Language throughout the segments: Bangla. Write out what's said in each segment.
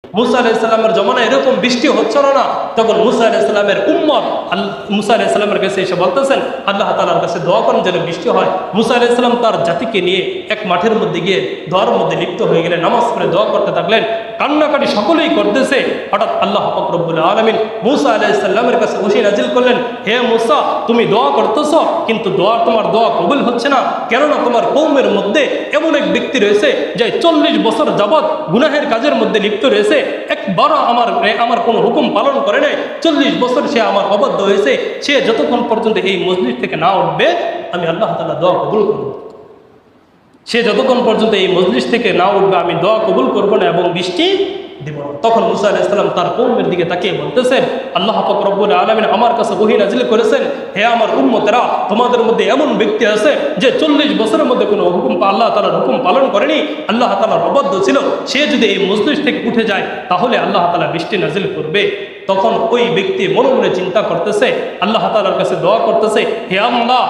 মুসা আলাইহিস সালামের জমানায় এরকম বৃষ্টি হচ্ছিল না, তখন মুসা আলাইহিস সালামের উম্মত মুসা আলাইহিস সালামের কাছে এসে বলতেছেন আল্লাহ তাআলার কাছে দোয়া করেন যেন বৃষ্টি হয়। মুসা আলাইহিস সালাম তার জাতিকে নিয়ে এক মাঠের মধ্যে গিয়ে দোয়ার মধ্যে লিপ্ত হয়ে গেলেন, নামাজ পড়ে দোয়া করতে থাকলেন, কান্নাকাটি সকলেই করতেছে। হঠাৎ আল্লাহ পাক রব্বুল আলামিন মুসা আলাইহিস সালামের কাছে ওহী নাজিল করলেন, হে মুসা, তুমি দোয়া করতেছো কিন্তু তোমার দোয়া কবুল হচ্ছে না, কেননা তোমার কওমের মধ্যে এমন এক ব্যক্তি রয়েছে যে 40 বছর যাবৎ গুনাহের কাজের মধ্যে লিপ্ত রয়েছে, একবারও আমার কোনো হুকুম পালন করে নাই, 40 বছর সে আমার অবাধ্য হয়েছে, সে যতক্ষণ পর্যন্ত এই মজলিস থেকে না উঠবে আমি আল্লাহ তাআলা দোয়া কবুল করব। সে যতক্ষণ পর্যন্ত এই মজলিস থেকে না উঠবে আমি দোয়া কবুল করব না এবং বৃষ্টি দিব না। তখন মুসা আলাইহিস সালাম তার কওমের দিকে তাকিয়ে বলতেছেন, আল্লাহ পাক রব্বুল আলামিন আমার কাছে ওহী নাজিল করেছেন, হে আমার উম্মতেরা, তোমাদের মধ্যে এমন ব্যক্তি আছে যে 40 বছরের মধ্যে কোনো হুকুম আল্লাহ তাআলার হুকুম পালন করেনি, আল্লাহ তাআলার অবাধ্য ছিল, সে যদি এই মজলিস থেকে উঠে যায় তাহলে আল্লাহ তাআলা বৃষ্টি নাজিল করবে। তখন ওই ব্যক্তি মনে মনে চিন্তা করতেছে, আল্লাহ তাআলার কাছে দোয়া করতেছে, হে আল্লাহ,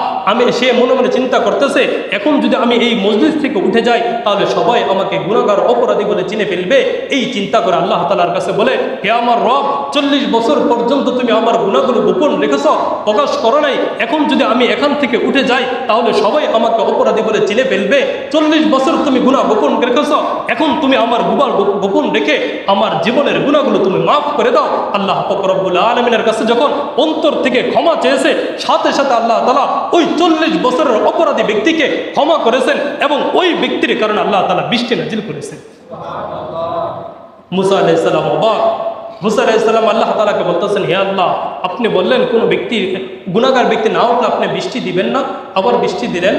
সে মনে মনে চিন্তা করতেছে এখন যদি আমি এই মজলিস থেকে উঠে যাই তাহলে সবাই আমাকে গুনাহগার অপরাধী বলে চিনে ফেলবে। এই চিন্তা করে আল্লাহ তাআলার কাছে বলে, হে আমার রব, 40 বছর পর্যন্ত তুমি আমার গুনাহগুলো গোপন রেখেছ, প্রকাশ করো নাই, এখন যদি আমি এখান থেকে উঠে যাই তাহলে সবাই আমাকে অপরাধী বলে চিনে ফেলবে। 40 বছর তুমি গুনাহ গোপন রেখেছ, এখন তুমি আমার গুনাহ গোপন রেখে আমার জীবনের গুনাহগুলো তুমি মাফ করে দাও। আল্লাহ পাক রব্বুল আলামিনের কাছে যখন অন্তর থেকে ক্ষমা চেয়েছে, সাথে সাথে আল্লাহ তাআলা ওই 40 বছরের অপরাধী ব্যক্তিকে ক্ষমা করেছেন এবং ওই ব্যক্তির কারণে আল্লাহ তাআলা বৃষ্টি নাজিল করেছেন। মুসা আলাইহিস সালাম অবাক। মুসা আলাইহিস সালাম আল্লাহ তাআলাকে বলতেছেন, হে আল্লাহ, আপনি বললেন কোনো ব্যক্তি গুনাহগার ব্যক্তি না উঠলে আপনি বৃষ্টি দিবেন না, আবার বৃষ্টি দিলেন।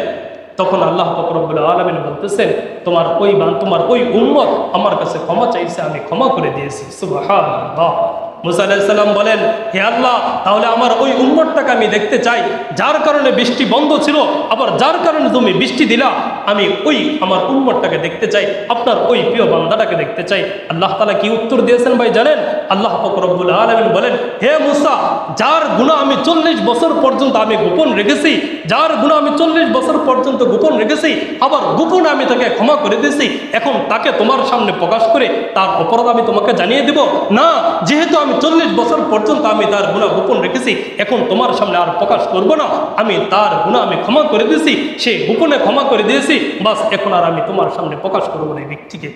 তখন আল্লাহ পাক রব্বুল আলামিন বলতেছেন, তোমার ওই উম্মত আমার কাছে ক্ষমা চাইছে, আমি ক্ষমা করে দিয়েছি। সুবহানাল্লাহ। মুসা আলাইহিস সালাম বলেন, হে আল্লাহ, তাহলে আমার ওই উম্মতটাকে আমি দেখতে চাই যার কারণে বৃষ্টি বন্ধ ছিল, আবার যার কারণে তুমি বৃষ্টি দিলা, আমি ওই আমার উম্মতটাকে দেখতে চাই, আপনার ওই প্রিয় বান্দাটাকে দেখতে চাই। আল্লাহ তাআলা কি উত্তর দিয়েছেন ভাই জানেন? আল্লাহ পাক রব্বুল আলামিন বলেন, হে মুসা, যার গুনাহ আমি 40 বছর পর্যন্ত আমি গোপন রেখেছি, যার গুনাহ আমি 40 বছর পর্যন্ত গোপন রেখেছি, আবার গোপনে আমি তাকে ক্ষমা করে দিয়েছি, এখন তাকে তোমার সামনে প্রকাশ করে তার অপরাধ আমি তোমাকে জানিয়ে দেব না? যেহেতু আমি 40 বছর পর্যন্ত আমি তার গুনাহ গোপন রেখেছি, এখন তোমার সামনে আর প্রকাশ করব না, আমি তার গুনাহ আমি ক্ষমা করে দিয়েছি, সে গোপনে ক্ষমা করে দিয়েছি, বাস এখন আর আমি তোমার সামনে প্রকাশ করবো না এই ব্যক্তিকে।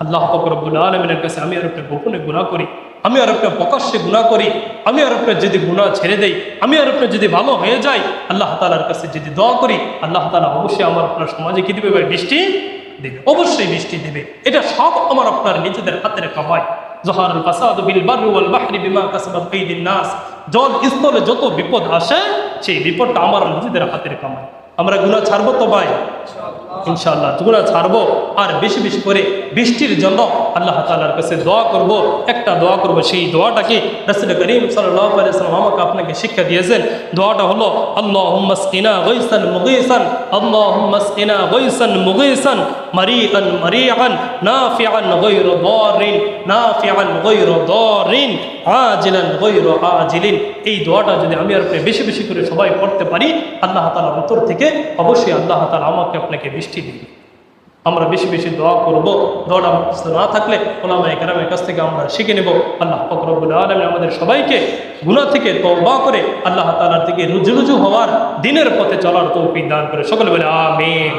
আল্লাহ পাক রব্বুল আলামিনের কাছে আমি আর একটা গোপনে গুনাহ করি, আমি আর একটা প্রকাশ্যে গুনাহ করি, আমি আর একটা যদি গুনাহ ছেড়ে দেই, আমি আর একটা যদি ভালো হয়ে যাই, আল্লাহ তাআলার কাছে যদি দোয়া করি, আল্লাহ তাআলা অবশ্যই আমার আপনার সমাজে কি দিবে ভাই? বৃষ্টি দেবে, অবশ্যই বৃষ্টি দেবে। এটা সব আমার আপনার নিজেদের হাতের কামাই। যহারুল ফাসাদু বিল বাররি ওয়াল বাহরি বিমা কাসাবাত আইদিন নাস। জল স্থলে যত বিপদ আসে সেই বিপদটা আমার নিজেদের হাতের কামাই। আমরা গুনাহ ছাড়বো তো ভাই? ইনশাআল্লাহ গুনাহ ছাড়বো, আর বেশি বেশি করে বৃষ্টির জন্য আল্লাহ তাআলার কাছে দোয়া করব। একটা দোয়া করব, সেই দোয়াটাকে রাসূল করিম সাল্লাল্লাহু আলাইহি ওয়াসাল্লাম আমাকে আপনাকে শিক্ষা দিয়েছেন। দোয়াটা হলো আল্লাহুম্মা আসকিনা গায়সান মুগীসান, আল্লাহুম্মা আসকিনা গায়সান মুগীসান মারিআন মারিআন নাফিআন গায়রা দারিন, নাফিআন গায়রা দারিন, আজিলান গায়রা আজিলিন। এই দোয়াটা যদি আমি আর আপনি বেশি বেশি করে সবাই পড়তে পারি, আল্লাহ তাআলা অন্তর থেকে অবশ্যই আল্লাহ তাআলা আমাকে আপনাকে বৃষ্টি দিবে। আমরা বেশি বেশি দোয়া করব। দোয়াটা না থাকলে ওলামায়ে কেরামের কাছ থেকে আমরা শিখে নেব। আল্লাহ পাক রব্বুল আলামিন আমাদের সবাইকে গুনাহ থেকে তওবা করে আল্লাহ তাআলার থেকে রুজু হওয়ার দিনের পথে চলার তৌফিক দান করে। সকলে বলে আমিন।